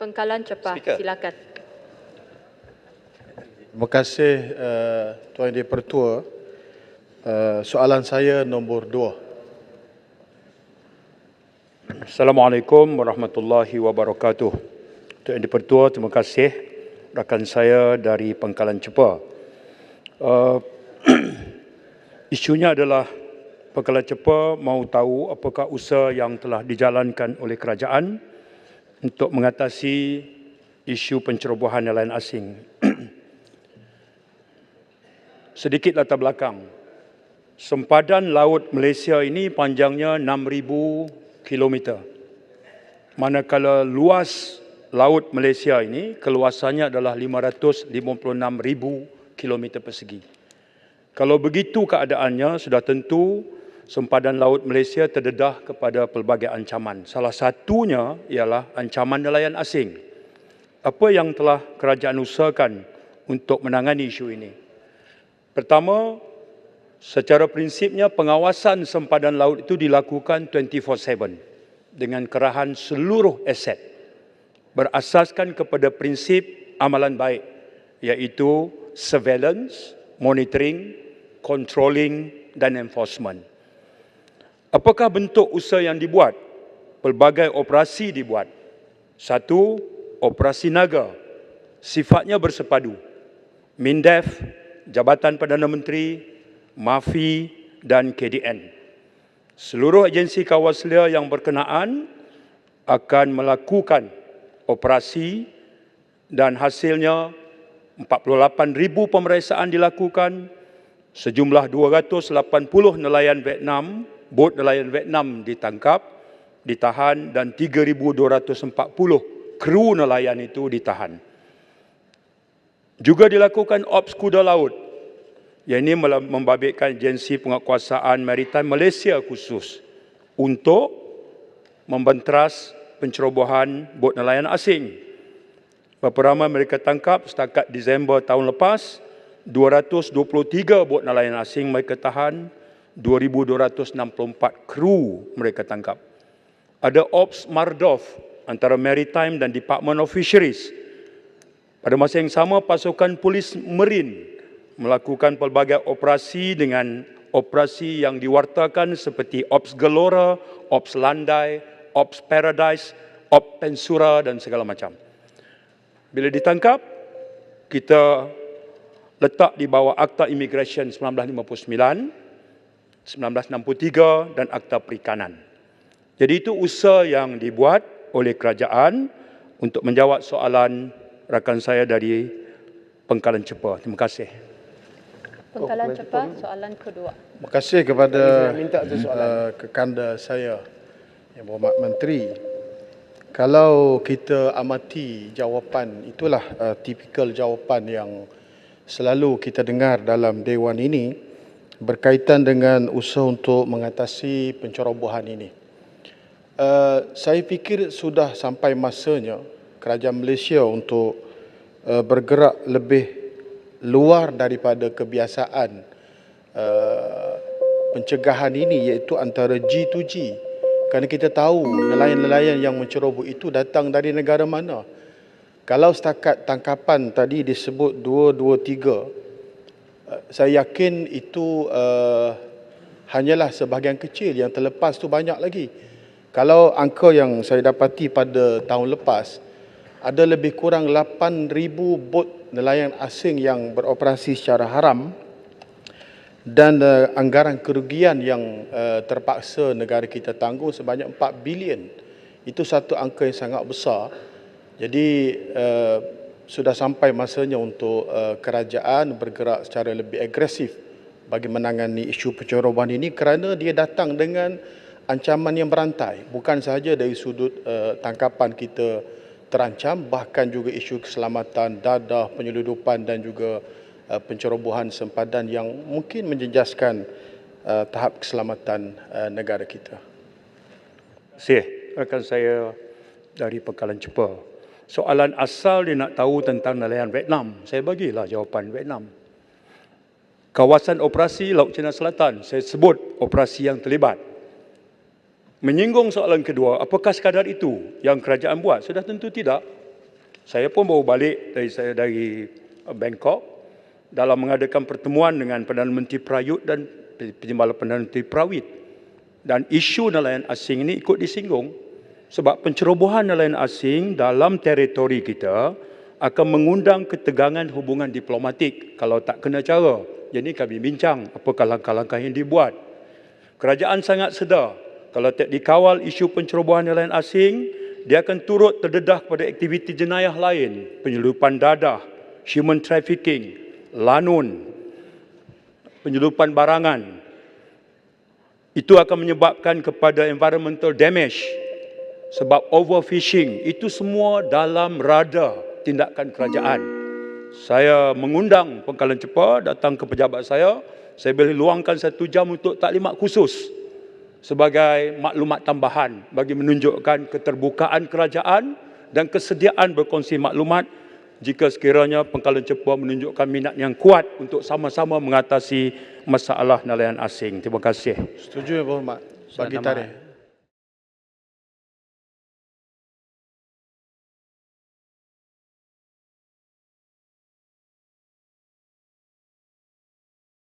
Pengkalan Chepah, Speaker. silakan. Terima kasih Tuan Yang di-Pertua. Soalan saya nombor 2. Assalamualaikum warahmatullahi wabarakatuh. Tuan Yang di-Pertua, terima kasih. Rakan saya dari Pengkalan Chepah. Isunya adalah Pengkalan Chepah mahu tahu apakah usaha yang telah dijalankan oleh kerajaan untuk mengatasi isu pencerobohan nelayan asing. Sedikit latar belakang. Sempadan laut Malaysia ini panjangnya 6,000 kilometer. Manakala luas laut Malaysia ini keluasannya adalah 556,000 kilometer persegi. Kalau begitu keadaannya, sudah tentu sempadan laut Malaysia terdedah kepada pelbagai ancaman. Salah satunya ialah ancaman nelayan asing. Apa yang telah kerajaan usahakan untuk menangani isu ini? Pertama, secara prinsipnya pengawasan sempadan laut itu dilakukan 24/7 dengan kerahan seluruh aset berasaskan kepada prinsip amalan baik, iaitu surveillance, monitoring, controlling dan enforcement. Apakah bentuk usaha yang dibuat? Pelbagai operasi dibuat. Satu, operasi naga, sifatnya bersepadu. MINDEF, Jabatan Perdana Menteri, MAFI dan KDN. Seluruh agensi kawal selia yang berkenaan akan melakukan operasi dan hasilnya 48,000 pemeriksaan dilakukan, sejumlah 280 nelayan Vietnam, bot nelayan Vietnam ditangkap, ditahan dan 3,240 kru nelayan itu ditahan. Juga dilakukan ops kuda laut, yang ini membabitkan agensi penguatkuasaan maritime Malaysia khusus untuk membenteras pencerobohan bot nelayan asing. Berapa ramai mereka tangkap setakat Disember tahun lepas, 223 bot nelayan asing mereka tahan, 2,264 kru mereka tangkap. Ada ops Mardov antara Maritime dan Department of Fisheries. Pada masa yang sama, pasukan polis Marine melakukan pelbagai operasi dengan operasi yang diwartakan seperti Ops Gelora, Ops Landai, Ops Paradise, Ops Pensura dan segala macam. Bila ditangkap, kita letak di bawah Akta Immigration 1959, 1963 dan Akta Perikanan. Jadi itu usaha yang dibuat oleh kerajaan untuk menjawab soalan rakan saya dari Pengkalan Chepah. Terima kasih. Pengkalan Chepah, soalan kedua. Terima kasih kepada kekanda saya, Yang Berhormat Menteri. Kalau kita amati jawapan, itulah tipikal jawapan yang selalu kita dengar dalam Dewan ini berkaitan dengan usaha untuk mengatasi pencerobohan ini. Saya fikir sudah sampai masanya kerajaan Malaysia untuk bergerak lebih luar daripada kebiasaan pencegahan ini, iaitu antara G to G. Kerana kita tahu nelayan-nelayan yang menceroboh itu datang dari negara mana. Kalau setakat tangkapan tadi disebut 223, saya yakin itu hanyalah sebahagian kecil, yang terlepas tu banyak lagi. Kalau angka yang saya dapati pada tahun lepas, ada lebih kurang 8,000 bot nelayan asing yang beroperasi secara haram, dan anggaran kerugian yang terpaksa negara kita tanggung sebanyak 4 bilion. Itu satu angka yang sangat besar. Jadi sudah sampai masanya untuk kerajaan bergerak secara lebih agresif bagi menangani isu pencerobohan ini, kerana dia datang dengan ancaman yang berantai. Bukan sahaja dari sudut tangkapan kita terancam, bahkan juga isu keselamatan, dadah, penyeludupan dan juga pencerobohan sempadan yang mungkin menjejaskan tahap keselamatan negara kita. Terima kasih rakan saya dari Pengkalan Chepah. Soalan asal dia nak tahu tentang nelayan Vietnam. Saya bagilah jawapan Vietnam. Kawasan operasi Laut Cina Selatan, saya sebut operasi yang terlibat. Menyinggung soalan kedua, apakah sekadar itu yang kerajaan buat? Sudah tentu tidak. Saya pun baru balik dari Bangkok dalam mengadakan pertemuan dengan Perdana Menteri Prayut dan Penjimbalan Perdana Menteri Prawit. Dan isu nelayan asing ini ikut disinggung sebab pencerobohan nelayan asing dalam teritori kita akan mengundang ketegangan hubungan diplomatik kalau tak kena cara. Jadi kami bincang apakah langkah-langkah yang dibuat. Kerajaan sangat sedar kalau tak dikawal isu pencerobohan nelayan asing, dia akan turut terdedah kepada aktiviti jenayah lain, penyelundupan dadah, human trafficking, lanun, penyelundupan barangan. Itu akan menyebabkan kepada environmental damage sebab overfishing. Itu semua dalam radar tindakan kerajaan. Saya mengundang Pangkalan Cepa datang ke pejabat saya boleh luangkan 1 jam untuk taklimat khusus sebagai maklumat tambahan bagi menunjukkan keterbukaan kerajaan dan kesediaan berkongsi maklumat jika sekiranya Pangkalan Cepa menunjukkan minat yang kuat untuk sama-sama mengatasi masalah nelayan asing. Terima kasih. Setuju, Yang Berhormat. Bagi tarikh.